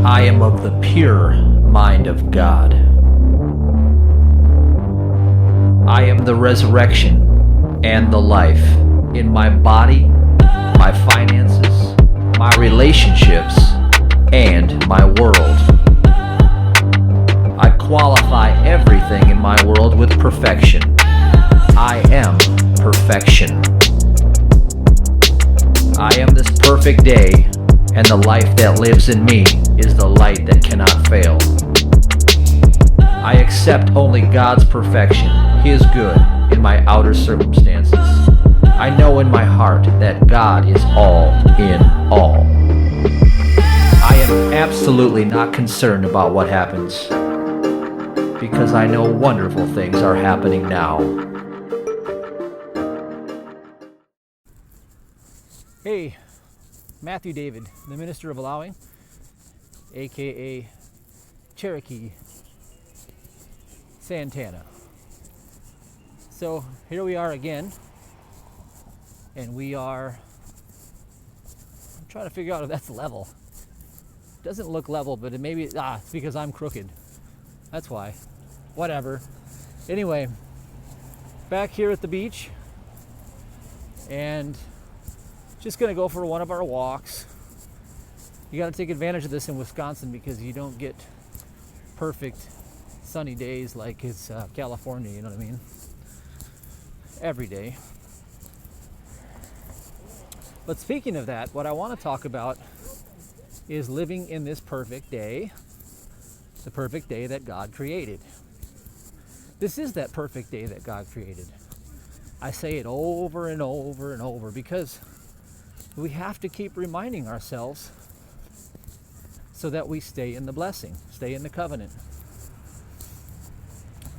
I am of the pure mind of God. I am the resurrection and the life in my body, my finances, my relationships, and my world. I qualify everything in my world with perfection. I am perfection. I am this perfect day, and the life that lives in me is the light that cannot fail. I accept only God's perfection, His good, in my outer circumstances. I know in my heart that God is all in all. I am absolutely not concerned about what happens, because I know wonderful things are happening now. Hey, Matthew David, the Minister of Allowing, aka Cherokee Santana. So here we are again, and I'm trying to figure out if that's level. It doesn't look level, but it maybe, it's because I'm crooked. That's why. Whatever. Anyway, back here at the beach, and just gonna go for one of our walks. You gotta take advantage of this in Wisconsin because you don't get perfect sunny days like it's California, you know what I mean? Every day. But speaking of that, what I want to talk about is living in this perfect day, the perfect day that God created. This is that perfect day that God created. I say it over and over and over because we have to keep reminding ourselves so that we stay in the blessing, stay in the covenant.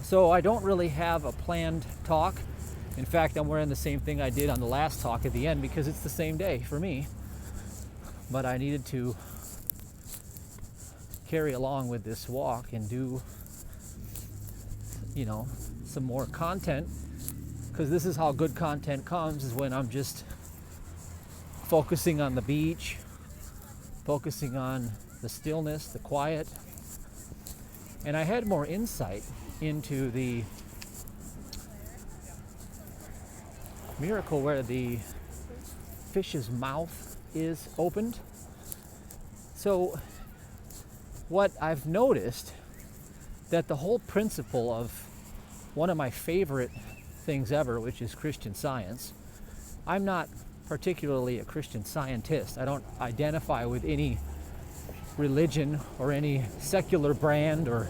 So I don't really have a planned talk. In fact, I'm wearing the same thing I did on the last talk at the end because it's the same day for me. But I needed to carry along with this walk and do, some more content, because this is how good content comes, is when I'm just focusing on the beach, focusing on the stillness, the quiet. And I had more insight into the miracle where the fish's mouth is opened. So what I've noticed, that the whole principle of one of my favorite things ever, which is Christian Science. I'm not particularly a Christian Scientist. I don't identify with any religion or any secular brand or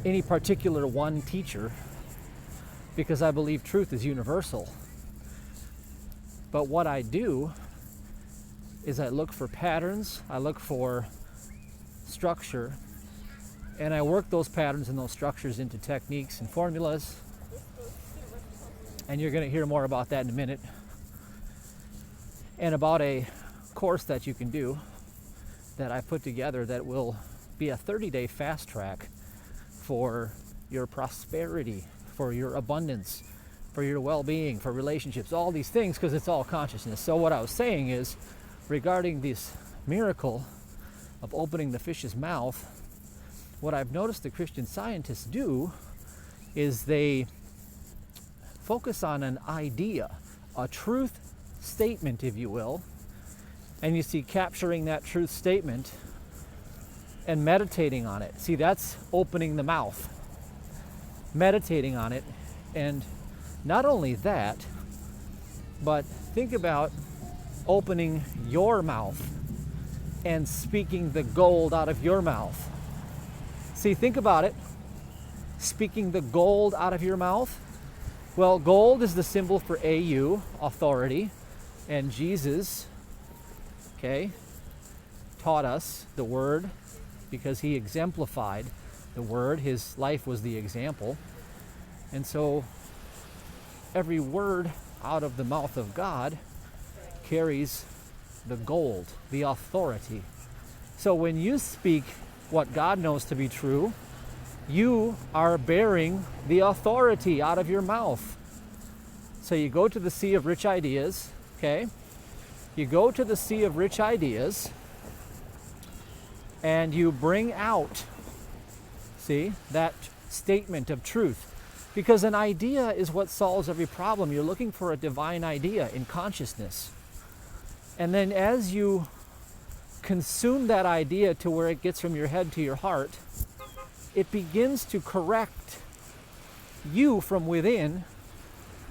any particular one teacher, because I believe truth is universal. But what I do is I look for patterns, I look for structure, and I work those patterns and those structures into techniques and formulas. And you're going to hear more about that in a minute. And about a course that you can do that I put together that will be a 30-day fast track for your prosperity, for your abundance, for your well-being, for relationships, all these things, because it's all consciousness. So what I was saying is, regarding this miracle of opening the fish's mouth, what I've noticed the Christian Scientists do is they focus on an idea, a truth statement, if you will, and you see capturing that truth statement and meditating on it. See, that's opening the mouth, meditating on it. And not only that, but think about opening your mouth and speaking the gold out of your mouth. See, think about it. Speaking the gold out of your mouth. Well, gold is the symbol for AU, authority, and Jesus, taught us the word because he exemplified the word. His life was the example. And so every word out of the mouth of God carries the gold, the authority. So when you speak what God knows to be true, you are bearing the authority out of your mouth. So you go to the sea of rich ideas, You go to the sea of rich ideas, and you bring out, see, that statement of truth. Because an idea is what solves every problem. You're looking for a divine idea in consciousness. And then as you consume that idea to where it gets from your head to your heart, it begins to correct you from within.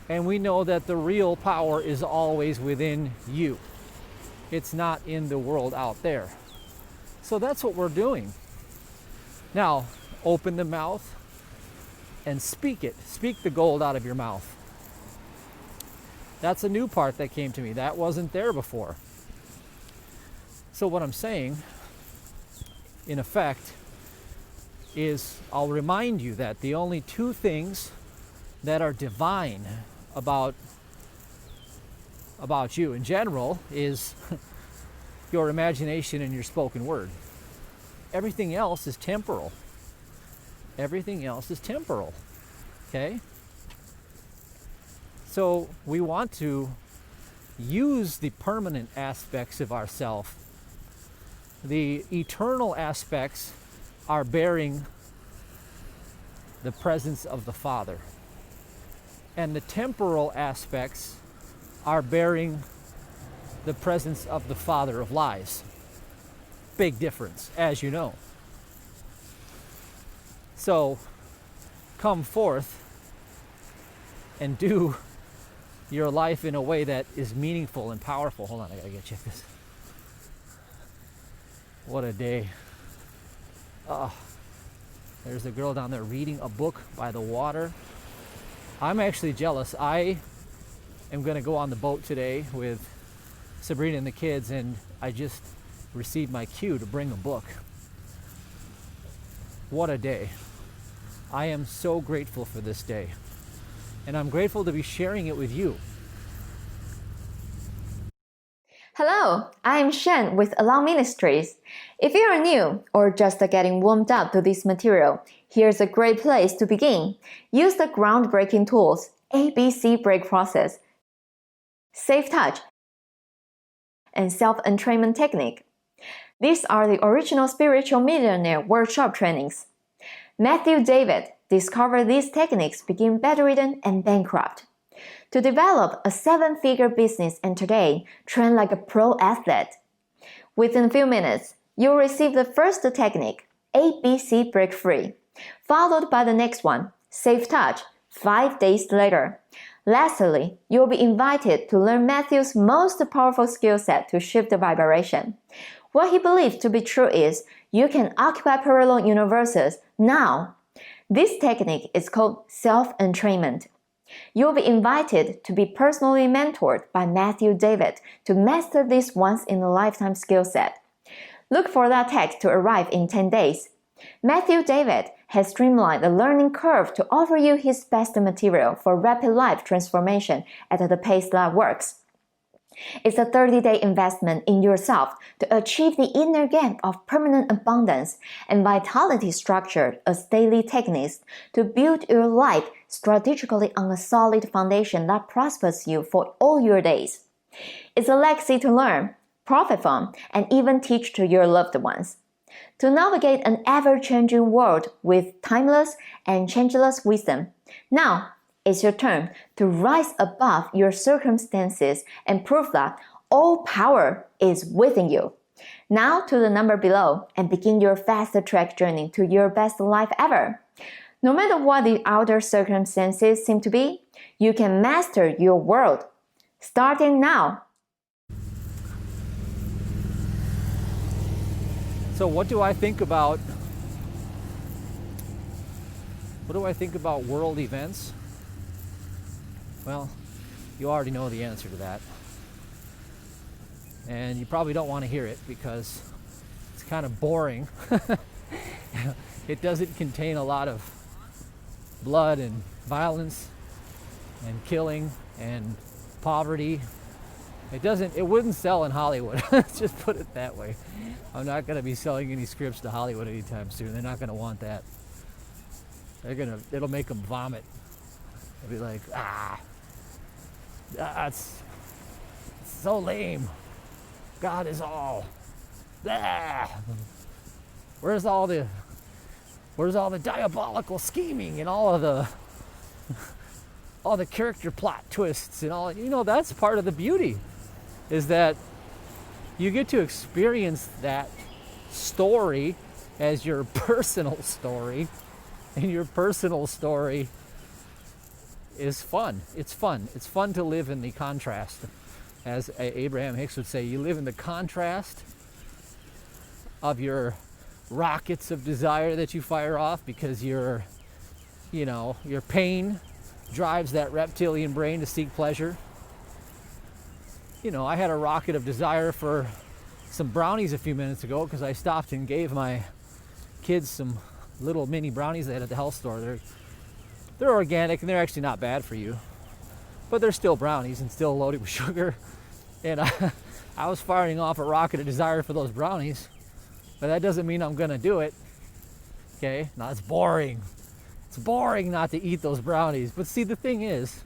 And we know that the real power is always within you. It's not in the world out there. So that's what we're doing. Now, open the mouth and speak it. Speak the gold out of your mouth. That's a new part that came to me. That wasn't there before. So what I'm saying, in effect, is I'll remind you that the only two things that are divine about you in general is your imagination and your spoken word. Everything else is temporal. Everything else is temporal. Okay? So we want to use the permanent aspects of ourself. The eternal aspects are bearing the presence of the Father. And the temporal aspects are bearing the presence of the father of lies. Big difference, as you know. So, come forth and do your life in a way that is meaningful and powerful. Hold on, I gotta check this. What a day. There's a girl down there reading a book by the water. I'm actually jealous. I am going to go on the boat today with Sabrina and the kids, and I just received my cue to bring a book. What a day. I am so grateful for this day. And I'm grateful to be sharing it with you. Hello, I'm Shen with Allow Ministries. If you are new or just getting warmed up to this material, here's a great place to begin. Use the groundbreaking tools, ABC break process, safe touch, and self-entrainment technique. These are the original spiritual millionaire workshop trainings. Matthew David discovered these techniques being bedridden and bankrupt. To develop a 7-figure business and today train like a pro athlete. Within a few minutes, you'll receive the first technique, ABC Break Free, followed by the next one, Safe Touch, 5 days later. Lastly, you'll be invited to learn Matthew's most powerful skill set to shift the vibration. What he believes to be true is you can occupy parallel universes now. This technique is called self-entrainment. You'll be invited to be personally mentored by Matthew David to master this once-in-a-lifetime skill set. Look for that text to arrive in 10 days. Matthew David has streamlined the learning curve to offer you his best material for rapid life transformation at the pace that works. It's a 30-day investment in yourself to achieve the inner game of permanent abundance and vitality structured as daily techniques to build your life strategically on a solid foundation that prospers you for all your days. It's a legacy to learn, profit from, and even teach to your loved ones. To navigate an ever-changing world with timeless and changeless wisdom. Now, it's your turn to rise above your circumstances and prove that all power is within you. Now to the number below and begin your fast track journey to your best life ever. No matter what the outer circumstances seem to be, you can master your world. Starting now. So what do I think about world events? Well, you already know the answer to that. And you probably don't want to hear it because it's kind of boring. It doesn't contain a lot of blood and violence and killing and poverty. It wouldn't sell in Hollywood. Let's just put it that way. I'm not going to be selling any scripts to Hollywood anytime soon. They're not going to want that. It'll make them vomit. They'll be like, it's so lame. God is all. Where's all the diabolical scheming and all the character plot twists and all? That's part of the beauty, is that you get to experience that story as your personal story, and your personal story is fun. It's fun. It's fun to live in the contrast. As Abraham Hicks would say, you live in the contrast of your rockets of desire that you fire off, because your pain drives that reptilian brain to seek pleasure. I had a rocket of desire for some brownies a few minutes ago, because I stopped and gave my kids some little mini brownies they had at the health store. They're organic and they're actually not bad for you, but they're still brownies and still loaded with sugar. And I was firing off a rocket of desire for those brownies, but that doesn't mean I'm gonna do it. Okay, now it's boring. It's boring not to eat those brownies. But see, the thing is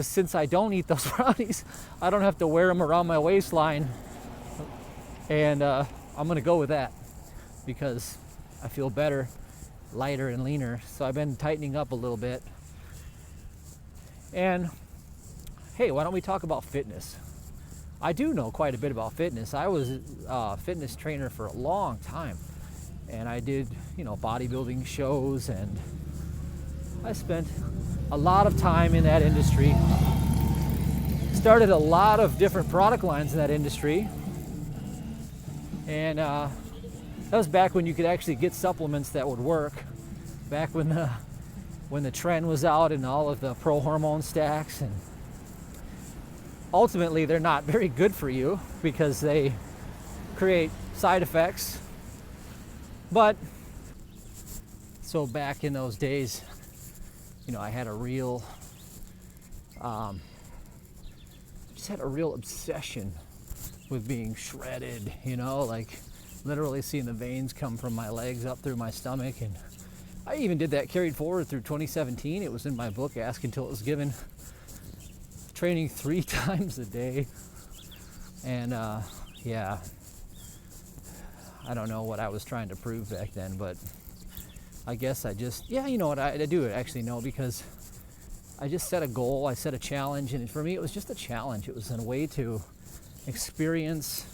since I don't eat those brownies, I don't have to wear them around my waistline, and I'm gonna go with that because I feel better, lighter and leaner. So I've been tightening up a little bit. And hey, why don't we talk about fitness? I do know quite a bit about fitness. I was a fitness trainer for a long time, and I did, bodybuilding shows, and I spent a lot of time in that industry. Started a lot of different product lines in that industry, and that was back when you could actually get supplements that would work. Back when the trend was out and all of the pro hormone stacks, and ultimately they're not very good for you because they create side effects. But so back in those days, I had a real obsession with being shredded, like literally seeing the veins come from my legs up through my stomach. And I even did that, carried forward through 2017. It was in my book, Ask Until It Was Given. Training 3 times a day. And yeah, I don't know what I was trying to prove back then, but I guess I just, I do actually know, because I just set a goal, I set a challenge, and for me it was just a challenge. It was a way to experience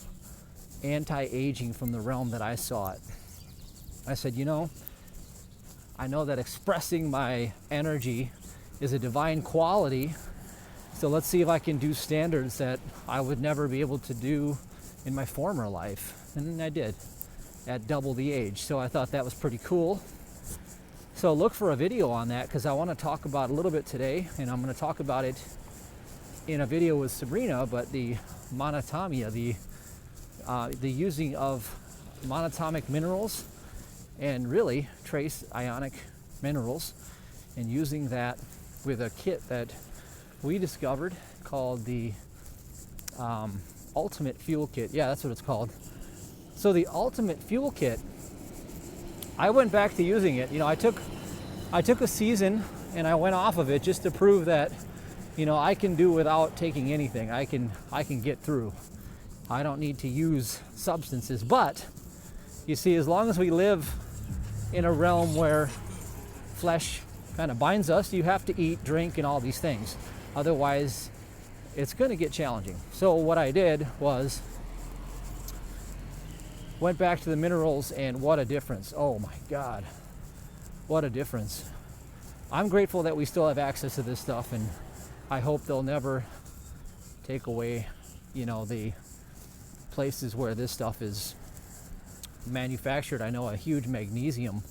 anti-aging from the realm that I saw it. I said, I know that expressing my energy is a divine quality, so let's see if I can do standards that I would never be able to do in my former life. And I did, at double the age. So I thought that was pretty cool. So look for a video on that, because I want to talk about it a little bit today, and I'm going to talk about it in a video with Sabrina. But the monotomia, the using of monatomic minerals and really trace ionic minerals, and using that with a kit that we discovered called the Ultimate Fuel Kit. Yeah, that's what it's called. So the Ultimate Fuel Kit, I went back to using it. I took a season and I went off of it just to prove that, I can do without taking anything. I can get through. I don't need to use substances. But you see, as long as we live in a realm where flesh kind of binds us, you have to eat, drink, and all these things. Otherwise, it's going to get challenging. So what I did was went back to the minerals, and what a difference. Oh my God, what a difference. I'm grateful that we still have access to this stuff, and I hope they'll never take away, the places where this stuff is manufactured. I know a huge magnesium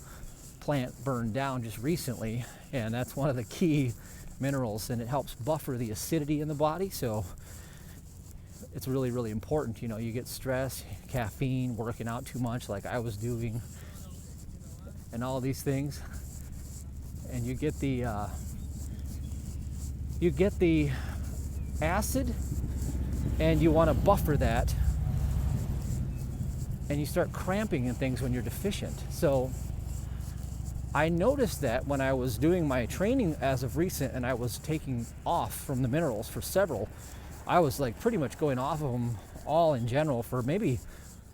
plant burned down just recently, and that's one of the key minerals, and it helps buffer the acidity in the body. So it's really, really important. You get stress, caffeine, working out too much like I was doing, and all these things, and you get the acid, and you want to buffer that, and you start cramping and things when you're deficient. So I noticed that when I was doing my training as of recent, and I was taking off from the minerals for several, I was like pretty much going off of them all in general for maybe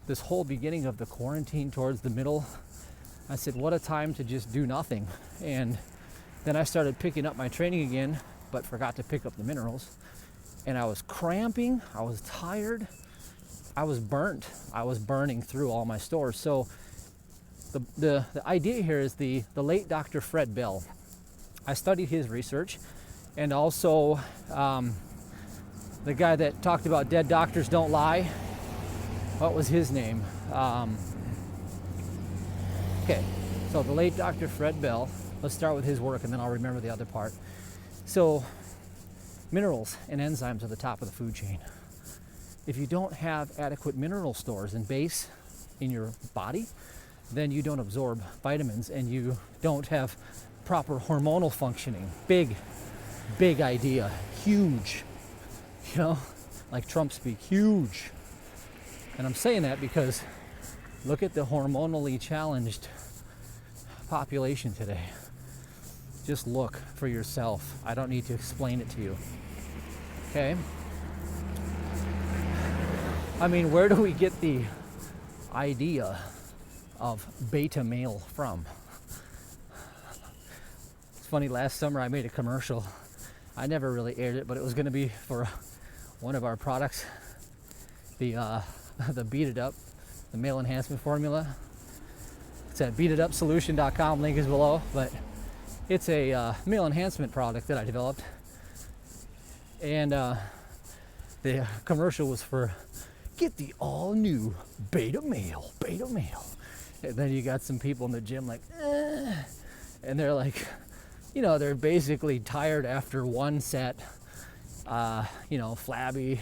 this whole beginning of the quarantine towards the middle, I said, what a time to just do nothing. And then I started picking up my training again, but forgot to pick up the minerals. And I was cramping, I was tired, I was burnt. I was burning through all my stores. So the idea here is the late Dr. Fred Bell. I studied his research, and also the guy that talked about dead doctors don't lie. What was his name? Okay, so the late Dr. Fred Bell. Let's start with his work, and then I'll remember the other part. So minerals and enzymes are the top of the food chain. If you don't have adequate mineral stores and base in your body, then you don't absorb vitamins and you don't have proper hormonal functioning. Big idea, huge, you know, like Trump speak, huge. And I'm saying that because look at the hormonally challenged population today. Just look for yourself. I don't need to explain it to you. Okay? I mean, where do we get the idea of beta male from? It's funny, last summer I made a commercial. I never really aired it, but it was going to be for one of our products, the Beat It Up, the male enhancement formula. It's at beatitupsolution.com, link is below, but it's a male enhancement product that I developed. And the commercial was for get the all new beta male. And then you got some people in the gym like, and they're like, you know, they're basically tired after one set, you know, flabby,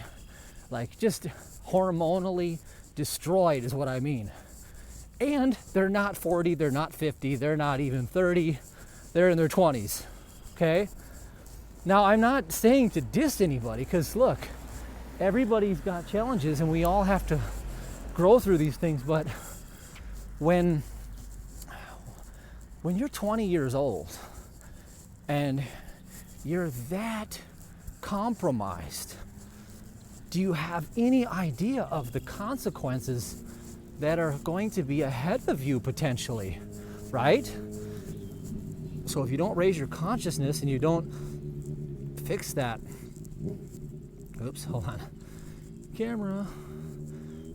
like just hormonally destroyed is what I mean. And they're not 40, they're not 50, they're not even 30, they're in their 20s, okay? Now, I'm not saying to diss anybody, because look, everybody's got challenges and we all have to grow through these things, but when you're 20 years old and you're that compromised, do you have any idea of the consequences that are going to be ahead of you potentially, right? So if you don't raise your consciousness and you don't fix that, oops, hold on, camera,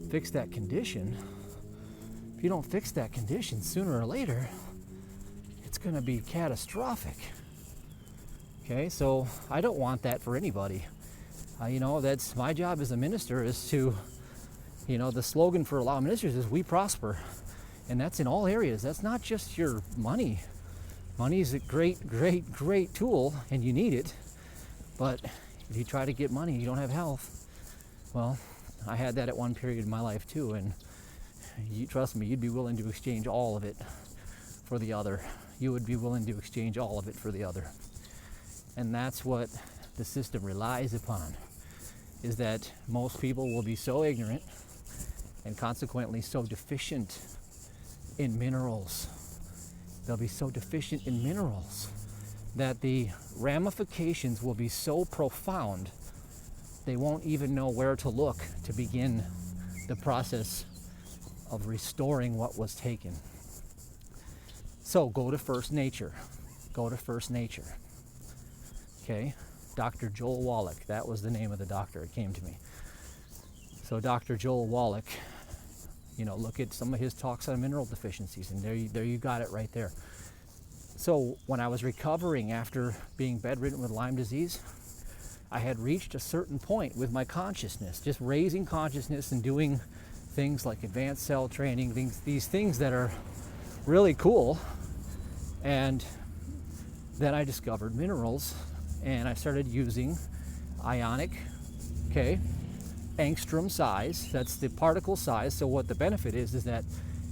fix that condition, if you don't fix that condition sooner or later, it's going to be catastrophic. Okay, so I don't want that for anybody. You know, that's my job as a minister, is to, you know, the slogan for a lot of ministers is we prosper. And that's in all areas. That's not just your money. Money is a great tool and you need it. But if you try to get money and you don't have health, well, I had that at one period in my life too. And you trust me, you'd be willing to exchange all of it for the other. You would be willing to exchange all of it for the other. And that's what the system relies upon, is that most people will be so ignorant and consequently so deficient in minerals. They'll be so deficient in minerals that the ramifications will be so profound they won't even know where to look to begin the process of restoring what was taken. So go to First Nature. Go to First Nature. Okay? Dr. Joel Wallach, that was the name of the doctor. It came to me. So Dr. Joel Wallach, you know, look at some of his talks on mineral deficiencies, and there you got it right there. So when I was recovering after being bedridden with Lyme disease, I had reached a certain point with my consciousness, just raising consciousness and doing things like advanced cell training, these things that are really cool. And then I discovered minerals, and I started using ionic, okay, angstrom size. That's the particle size. So what the benefit is that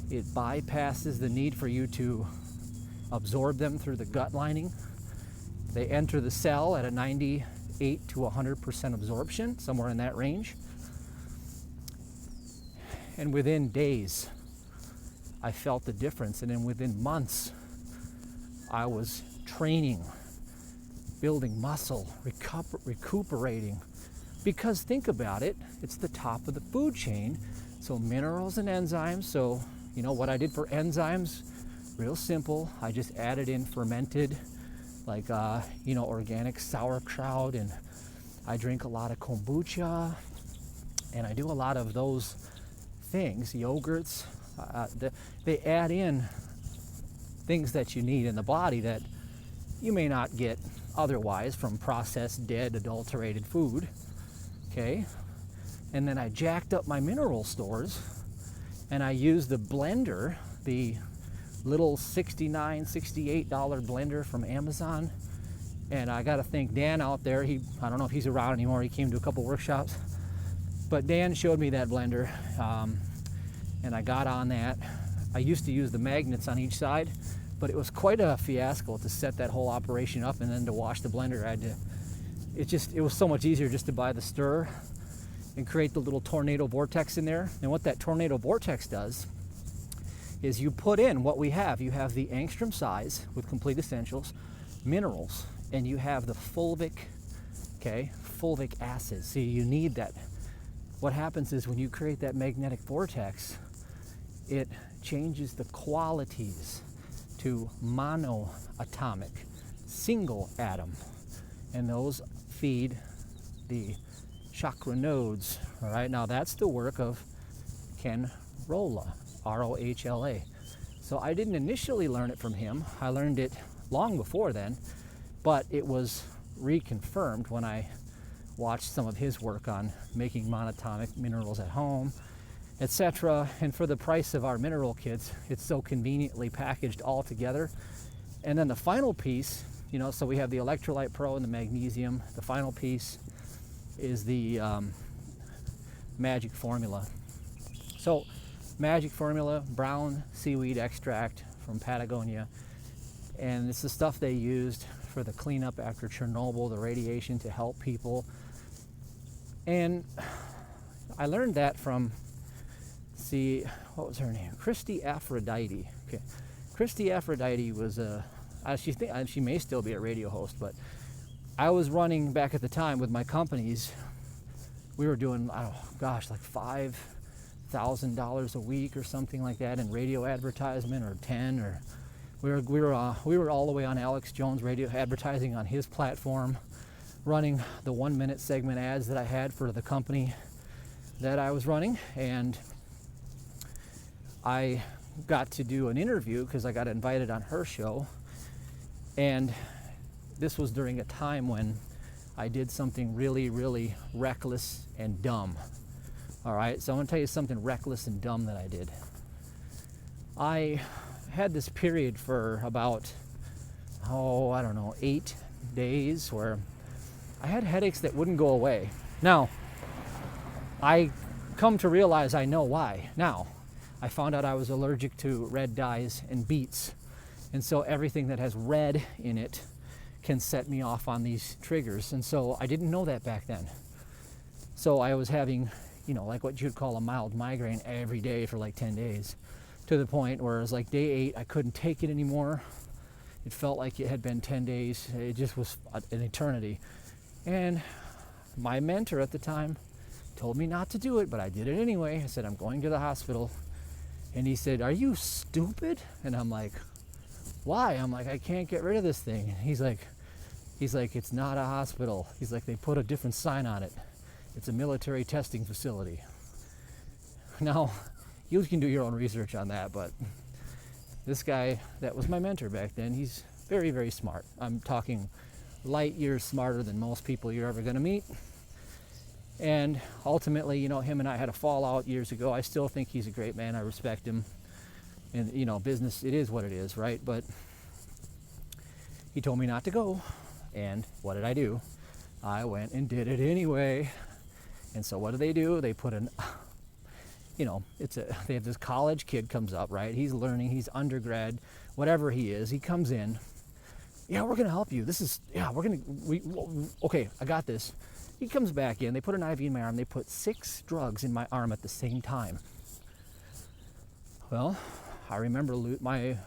it bypasses the need for you to absorb them through the gut lining. They enter the cell at a 98 to 100% absorption, somewhere in that range. And within days, I felt the difference. And then within months, I was training, building muscle, recuperating. Because think about it, it's the top of the food chain. So minerals and enzymes. So, you know, what I did for enzymes, real simple. I just added in fermented, like, you know, organic sauerkraut, and I drink a lot of kombucha, and I do a lot of those things, yogurts. They add in things that you need in the body that you may not get otherwise from processed, dead, adulterated food. Okay? And then I jacked up my mineral stores, and I used the blender, the little $69, $68 blender from Amazon. And I got to thank Dan out there. I don't know if he's around anymore. He came to a couple workshops. But Dan showed me that blender, and I got on that. I used to use the magnets on each side, but it was quite a fiasco to set that whole operation up, and then to wash the blender. It was so much easier just to buy the stirrer and create the little tornado vortex in there. And what that tornado vortex does is you put in what we have. You have the angstrom size with complete essentials, minerals, and you have the fulvic acid. See, you need that. What happens is when you create that magnetic vortex, it changes the qualities to monoatomic, single atom, and those feed the chakra nodes. All right, now that's the work of Ken Rohla, R-O-H-L-A. So I didn't initially learn it from him. I learned it long before then, but it was reconfirmed when I watched some of his work on making monatomic minerals at home, etc. And for the price of our mineral kits, it's so conveniently packaged all together. And then the final piece, you know, so we have the electrolyte pro and the magnesium. The final piece is the magic formula. So magic formula, brown seaweed extract from Patagonia, and it's the stuff they used for the cleanup after Chernobyl, the radiation, to help people. And I learned that from, what was her name? Christy Aphrodite. Okay, Christy Aphrodite was she may still be a radio host, but I was running back at the time with my companies. We were doing, like $5,000 a week or something like that in radio advertisement, or 10, or we were all the way on Alex Jones radio advertising on his platform, running the 1-minute segment ads that I had for the company that I was running. And I got to do an interview because I got invited on her show, and this was during a time when I did something really, really reckless and dumb. All right, so I'm gonna tell you something reckless and dumb that I did. I had this period for about, 8 days where I had headaches that wouldn't go away. Now, I come to realize I know why now. I found out I was allergic to red dyes and beets. And so everything that has red in it can set me off on these triggers. And so I didn't know that back then. So I was having, like what you'd call a mild migraine every day for like 10 days, to the point where it was like day 8, I couldn't take it anymore. It felt like it had been 10 days. It just was an eternity. And my mentor at the time told me not to do it, but I did it anyway. I said, I'm going to the hospital. And he said, are you stupid? And I'm like, why? I'm like, I can't get rid of this thing. And he's like, it's not a hospital. He's like, they put a different sign on it. It's a military testing facility. Now, you can do your own research on that, but this guy that was my mentor back then, he's very, very smart. I'm talking light years smarter than most people you're ever going to meet. And ultimately, him and I had a fallout years ago. I still think he's a great man. I respect him. And, business, it is what it is, right? But he told me not to go. And what did I do? I went and did it anyway. And so what do? They put they have this college kid comes up, right? He's learning, he's undergrad, whatever he is. He comes in. Yeah, we're going to help you. Okay, I got this. He comes back in, they put an IV in my arm, they put 6 drugs in my arm at the same time. Well, I remember my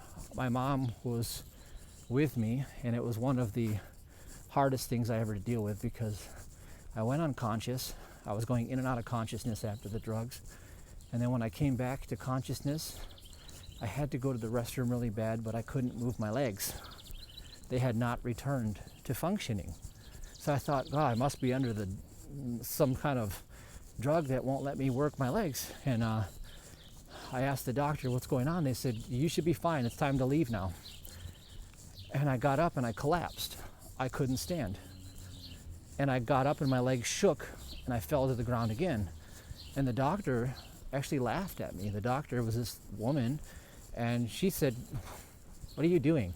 mom was with me, and it was one of the hardest things I ever to deal with, because I went unconscious. I was going in and out of consciousness after the drugs, And then when I came back to consciousness, I had to go to the restroom really bad, but I couldn't move my legs. They had not returned to functioning. So I thought, oh, I must be under some kind of drug that won't let me work my legs. And I asked the doctor, what's going on? They said, you should be fine. It's time to leave now. And I got up and I collapsed. I couldn't stand. And I got up and my legs shook and I fell to the ground again. And the doctor actually laughed at me. The doctor was this woman, and she said, what are you doing?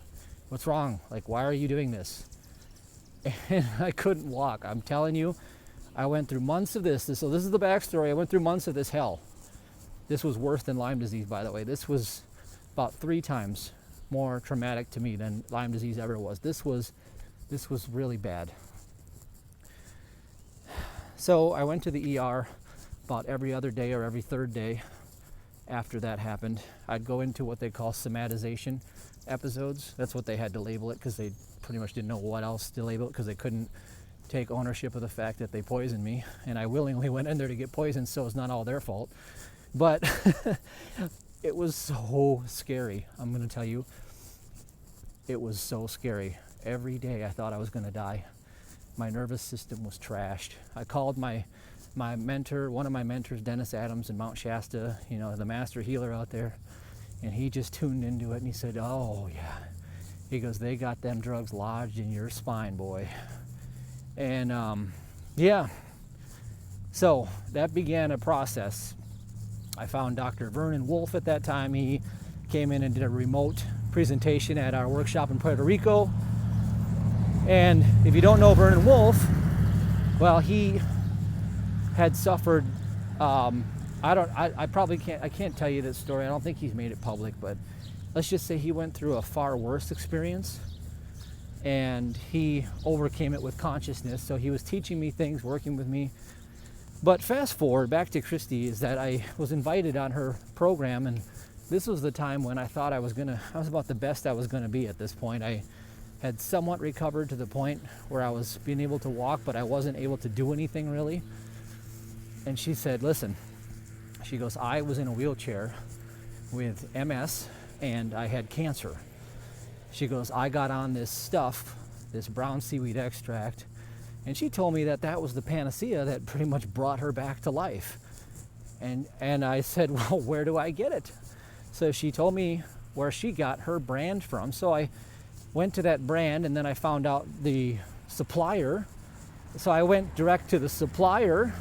What's wrong? Like, why are you doing this? And I couldn't walk. I'm telling you, I went through months of this. So this is the backstory. I went through months of this hell. This was worse than Lyme disease, by the way. This was about 3 times more traumatic to me than Lyme disease ever was. This was really bad. So I went to the ER about every other day or every 3rd day after that happened. I'd go into what they call somatization episodes. That's what they had to label it, because they pretty much didn't know what else to label it, because they couldn't take ownership of the fact that they poisoned me. And I willingly went in there to get poisoned, so it's not all their fault. But it was so scary. I'm going to tell you, it was so scary. Every day I thought I was going to die. My nervous system was trashed. I called my mentor, one of my mentors, Dennis Adams in Mount Shasta, the master healer out there, and he just tuned into it and he said, oh yeah. He goes, they got them drugs lodged in your spine, boy. And yeah, so that began a process. I found Dr. Vernon Wolf at that time. He came in and did a remote presentation at our workshop in Puerto Rico. And if you don't know Vernon Wolf, well, he had suffered, I can't tell you this story. I don't think he's made it public, but let's just say he went through a far worse experience and he overcame it with consciousness. So he was teaching me things, working with me. But fast forward back to Christy, is that I was invited on her program, and this was the time when I thought I was about the best I was gonna be at this point. I had somewhat recovered to the point where I was being able to walk, but I wasn't able to do anything really. And she said, listen, she goes, I was in a wheelchair with MS and I had cancer. She goes, I got on this stuff, this brown seaweed extract, and she told me that that was the panacea that pretty much brought her back to life. And I said, well, where do I get it? So she told me where she got her brand from. So I went to that brand, and then I found out the supplier. So I went direct to the supplier,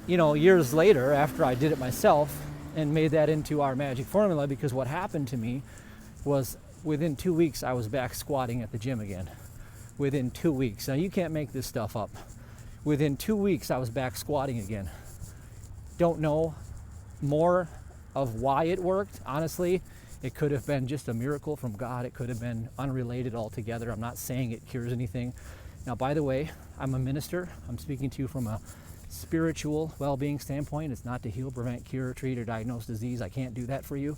years later after I did it myself, and made that into our magic formula, because what happened to me was within 2 weeks I was back squatting at the gym again. Within 2 weeks. Now you can't make this stuff up. Within 2 weeks I was back squatting again. Don't know more of why it worked. Honestly, it could have been just a miracle from God. It could have been unrelated altogether. I'm not saying it cures anything. Now, by the way, I'm a minister. I'm speaking to you from a spiritual well-being standpoint. It's not to heal, prevent, cure, treat, or diagnose disease. I can't do that for you,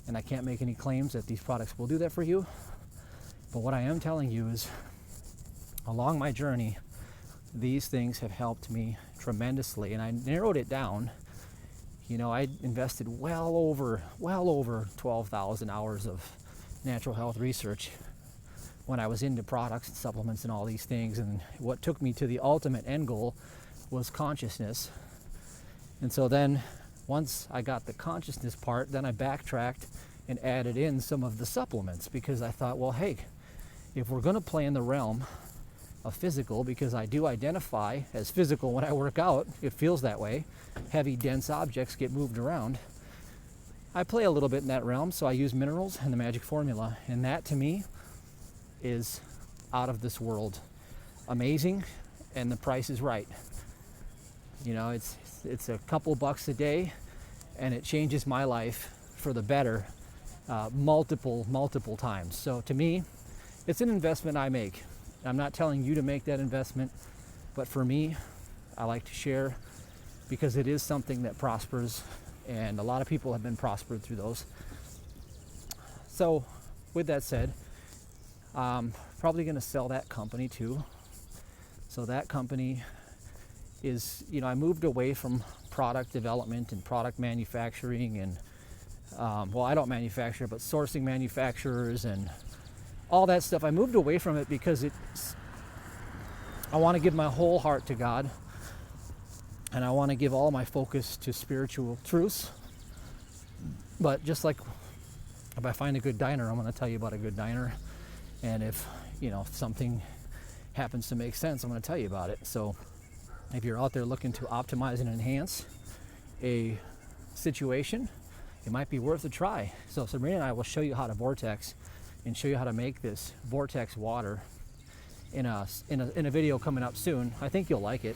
and I can't make any claims that these products will do that for you. But what I am telling you is, along my journey, these things have helped me tremendously, and I narrowed it down. I invested well over 12,000 hours of natural health research when I was into products and supplements and all these things. And what took me to the ultimate end goal was consciousness. And so then once I got the consciousness part, then I backtracked and added in some of the supplements, because I thought, well, hey, if we're going to play in the realm of physical, because I do identify as physical when I work out, it feels that way. Heavy, dense objects get moved around. I play a little bit in that realm, so I use minerals and the magic formula, and that to me is out of this world amazing, and the price is right. It's a couple bucks a day, and it changes my life for the better multiple times. So to me, it's an investment I make. I'm not telling you to make that investment, but for me, I like to share, because it is something that prospers, and a lot of people have been prospered through those. So with that said, probably going to sell that company too. So that company is, I moved away from product development and product manufacturing and well, I don't manufacture, but sourcing manufacturers and all that stuff. I moved away from it because I want to give my whole heart to God, and I want to give all my focus to spiritual truths. But just like if I find a good diner, I'm going to tell you about a good diner, and if something happens to make sense, I'm going to tell you about it. So if you're out there looking to optimize and enhance a situation, it might be worth a try. So Sabrina and I will show you how to vortex and show you how to make this vortex water in a video coming up soon. I think you'll like it.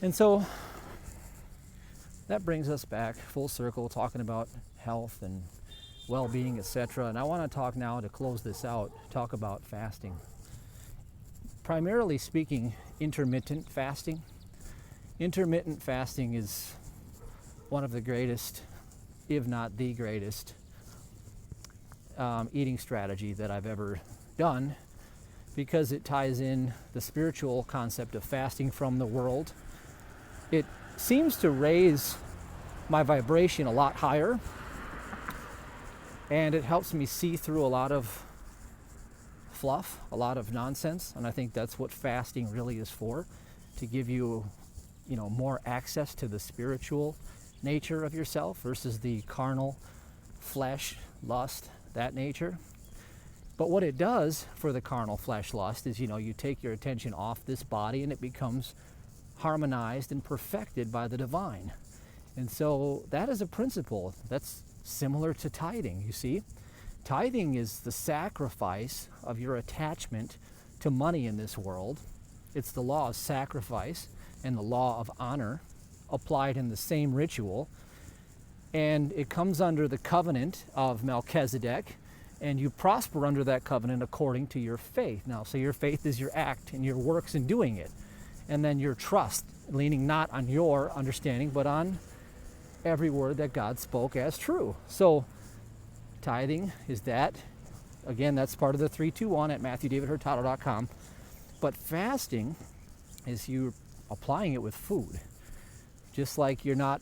And so that brings us back full circle, talking about health and well-being, etc. And I want to talk now, to close this out, talk about fasting. Primarily speaking, intermittent fasting. Intermittent fasting is one of the greatest, if not the greatest, eating strategy that I've ever done, because it ties in the spiritual concept of fasting from the world. It seems to raise my vibration a lot higher, and it helps me see through a lot of fluff, a lot of nonsense, and I think that's what fasting really is for, to give you, more access to the spiritual nature of yourself versus the carnal flesh, lust, that nature. But what it does for the carnal flesh lust is, you take your attention off this body and it becomes harmonized and perfected by the divine. And so that is a principle that's similar to tithing, you see. Tithing is the sacrifice of your attachment to money in this world. It's the law of sacrifice and the law of honor applied in the same ritual. And it comes under the covenant of Melchizedek, and you prosper under that covenant according to your faith. Now, so your faith is your act and your works in doing it. And then your trust, leaning not on your understanding, but on every word that God spoke as true. So tithing is that. Again, that's part of the 321 at MatthewDavidHurtado.com. But fasting is you applying it with food. Just like you're not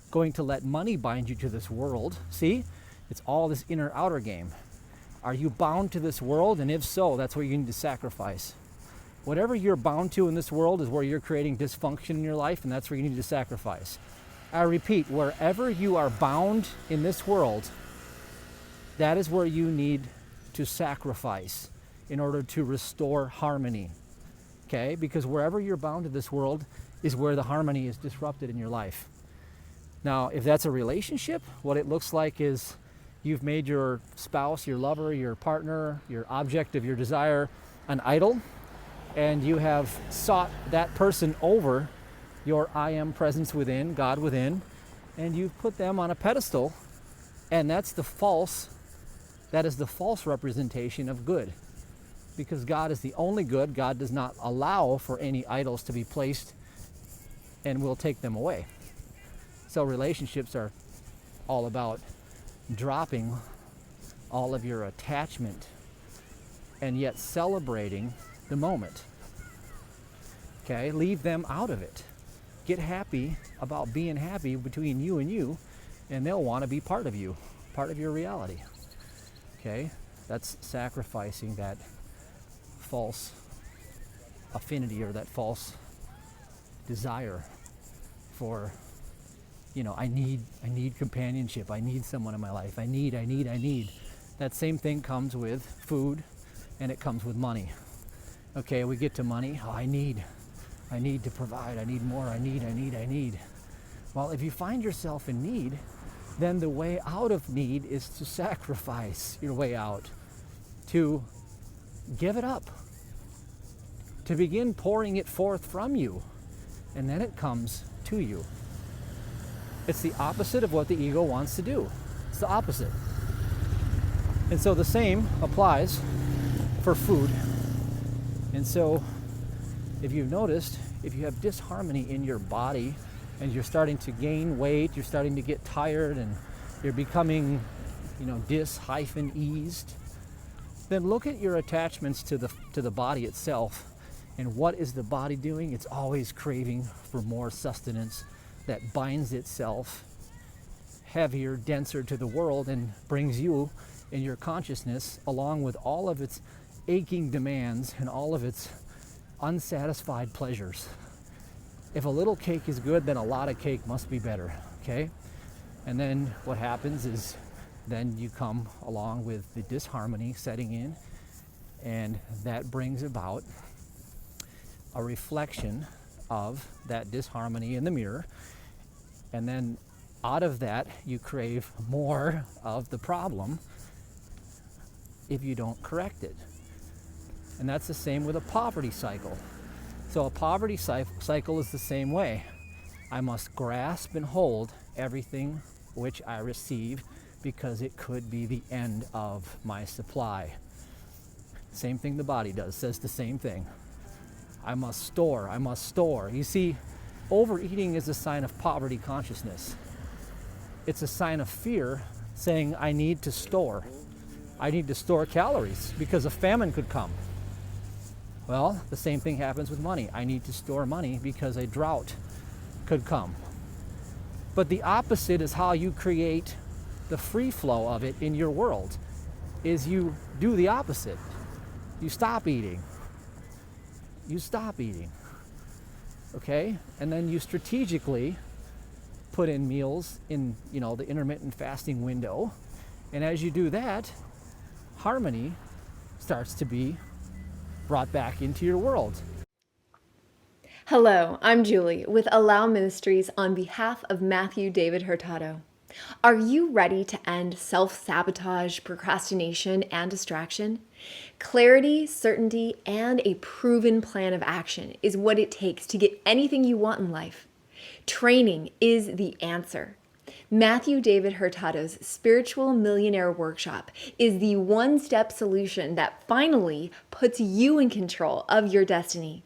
going to let money bind you to this world. See? It's all this inner-outer game. Are you bound to this world? And if so, that's where you need to sacrifice. Whatever you're bound to in this world is where you're creating dysfunction in your life, and that's where you need to sacrifice. I repeat, wherever you are bound in this world, that is where you need to sacrifice in order to restore harmony. Okay? Because wherever you're bound to this world is where the harmony is disrupted in your life. Now, if that's a relationship, what it looks like is you've made your spouse, your lover, your partner, your object of your desire an idol, and you have sought that person over your I am presence within, God within, and you've put them on a pedestal, and that is the false representation of good. Because God is the only good. God does not allow for any idols to be placed and will take them away. So relationships are all about dropping all of your attachment and yet celebrating the moment. Okay, leave them out of it. Get happy about being happy between you and you, and they'll want to be part of you, part of your reality. Okay, that's sacrificing that false affinity or that false desire for, I need companionship. I need someone in my life. I need. That same thing comes with food, and it comes with money. Okay, we get to money. Oh, I need to provide. I need more. I need. Well, if you find yourself in need, then the way out of need is to sacrifice your way out, to give it up, to begin pouring it forth from you, and then it comes to you. It's the opposite of what the ego wants to do. It's the opposite. And so the same applies for food. And so if you've noticed, if you have disharmony in your body and you're starting to gain weight, you're starting to get tired, and you're becoming, dis-eased, then look at your attachments to the body itself And what is the body doing? It's always craving for more sustenance that binds itself heavier, denser to the world and brings you in your consciousness along with all of its aching demands and all of its unsatisfied pleasures. If a little cake is good, then a lot of cake must be better, okay? And then what happens is then you come along with the disharmony setting in, and that brings about a reflection of that disharmony in the mirror. And then out of that, you crave more of the problem if you don't correct it. And that's the same with a poverty cycle. So a poverty cycle is the same way. I must grasp and hold everything which I receive because it could be the end of my supply. Same thing the body does, says the same thing. I must store, I must store. You see, overeating is a sign of poverty consciousness. It's a sign of fear saying I need to store. I need to store calories because a famine could come. Well, the same thing happens with money. I need to store money because a drought could come. But the opposite is how you create the free flow of it in your world, is you do the opposite. You stop eating. You stop eating. Okay? And then you strategically put in meals in, the intermittent fasting window. And as you do that, harmony starts to be brought back into your world. Hello, I'm Julie with Allow Ministries on behalf of Matthew David Hurtado. Are you ready to end self-sabotage, procrastination, and distraction? Clarity, certainty, and a proven plan of action is what it takes to get anything you want in life. Training is the answer. Matthew David Hurtado's Spiritual Millionaire Workshop is the one-step solution that finally puts you in control of your destiny.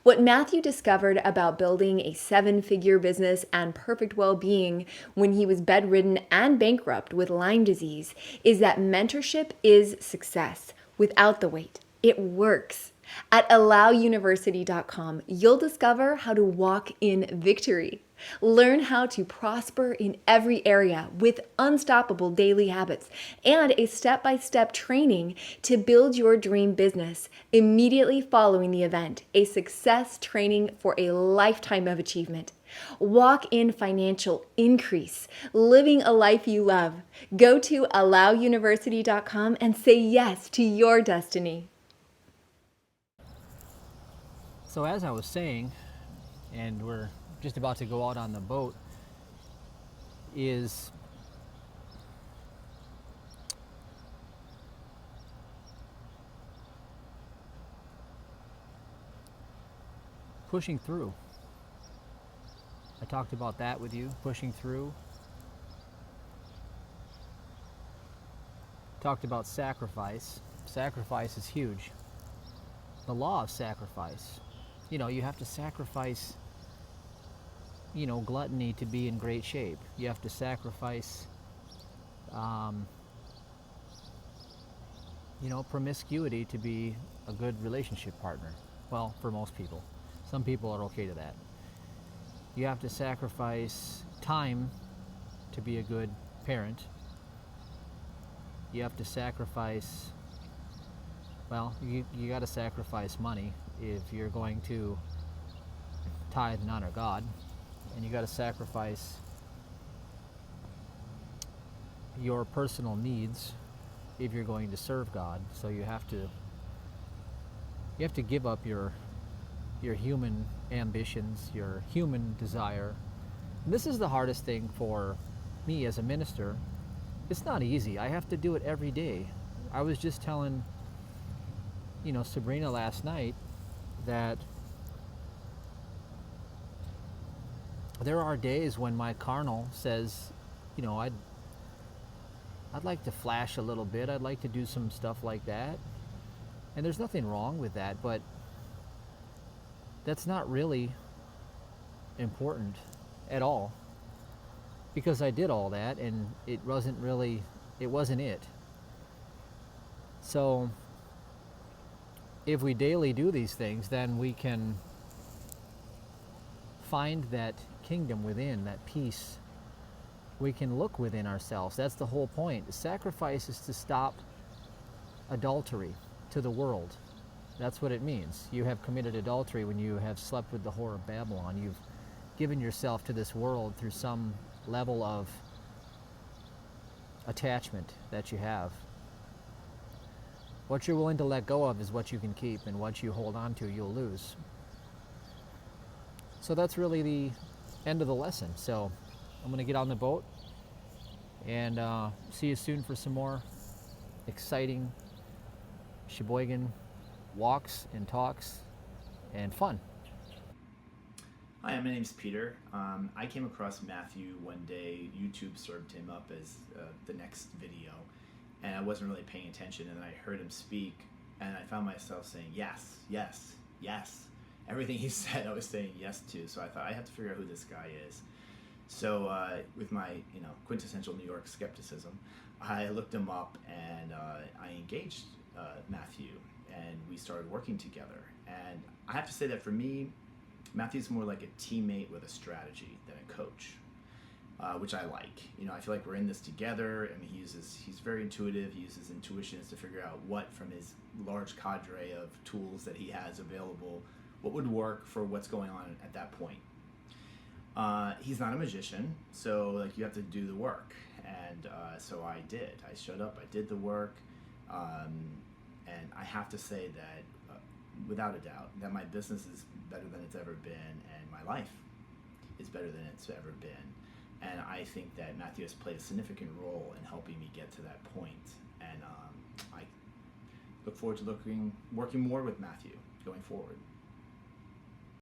What Matthew discovered about building a 7-figure business and perfect well-being when he was bedridden and bankrupt with Lyme disease is that mentorship is success without the wait. It works. At allowuniversity.com, you'll discover how to walk in victory. Learn how to prosper in every area with unstoppable daily habits and a step-by-step training to build your dream business immediately following the event, a success training for a lifetime of achievement. Walk in financial increase, living a life you love. Go to allowuniversity.com and say yes to your destiny. So as I was saying, and we're just about to go out on the boat, is pushing through. I talked about that with you, pushing through. Talked about sacrifice. Sacrifice is huge. The law of sacrifice. You have to sacrifice, gluttony to be in great shape. You have to sacrifice, promiscuity to be a good relationship partner. Well, for most people. Some people are okay to that. You have to sacrifice time to be a good parent. You have to sacrifice, you got to sacrifice money if you're going to tithe and honor God. And you got to sacrifice your personal needs if you're going to serve God. So you have to give up your human ambitions, your human desire. And this is the hardest thing for me as a minister. It's not easy. I have to do it every day. I was just telling Sabrina last night that there are days when my carnal says, I'd like to flash a little bit. I'd like to do some stuff like that. And there's nothing wrong with that, but that's not really important at all, because I did all that and it wasn't it. So if we daily do these things, then we can find that kingdom within, that peace. We can look within ourselves. That's the whole point. Sacrifice is to stop adultery to the world. That's what it means. You have committed adultery when you have slept with the whore of Babylon. You've given yourself to this world through some level of attachment that you have. What you're willing to let go of is what you can keep, and what you hold on to, you'll lose. So that's really the end of the lesson. So I'm going to get on the boat and see you soon for some more exciting Sheboygan walks and talks and fun. Hi, my name's Peter. I came across Matthew one day. YouTube served him up as the next video, and I wasn't really paying attention, and then I heard him speak, and I found myself saying yes, yes, yes. Everything he said, I was saying yes to, so I thought I have to figure out who this guy is. So with my quintessential New York skepticism, I looked him up, and I engaged Matthew, and we started working together. And I have to say that for me, Matthew's more like a teammate with a strategy than a coach, which I like. I feel like we're in this together. I mean, he's very intuitive. He uses intuitions to figure out what from his large cadre of tools that he has available, what would work for what's going on at that point. He's not a magician, so you have to do the work, and so I did. I showed up, I did the work, and I have to say that without a doubt that my business is better than it's ever been, and my life is better than it's ever been. And I think that Matthew has played a significant role in helping me get to that point. And I look forward to working more with Matthew going forward.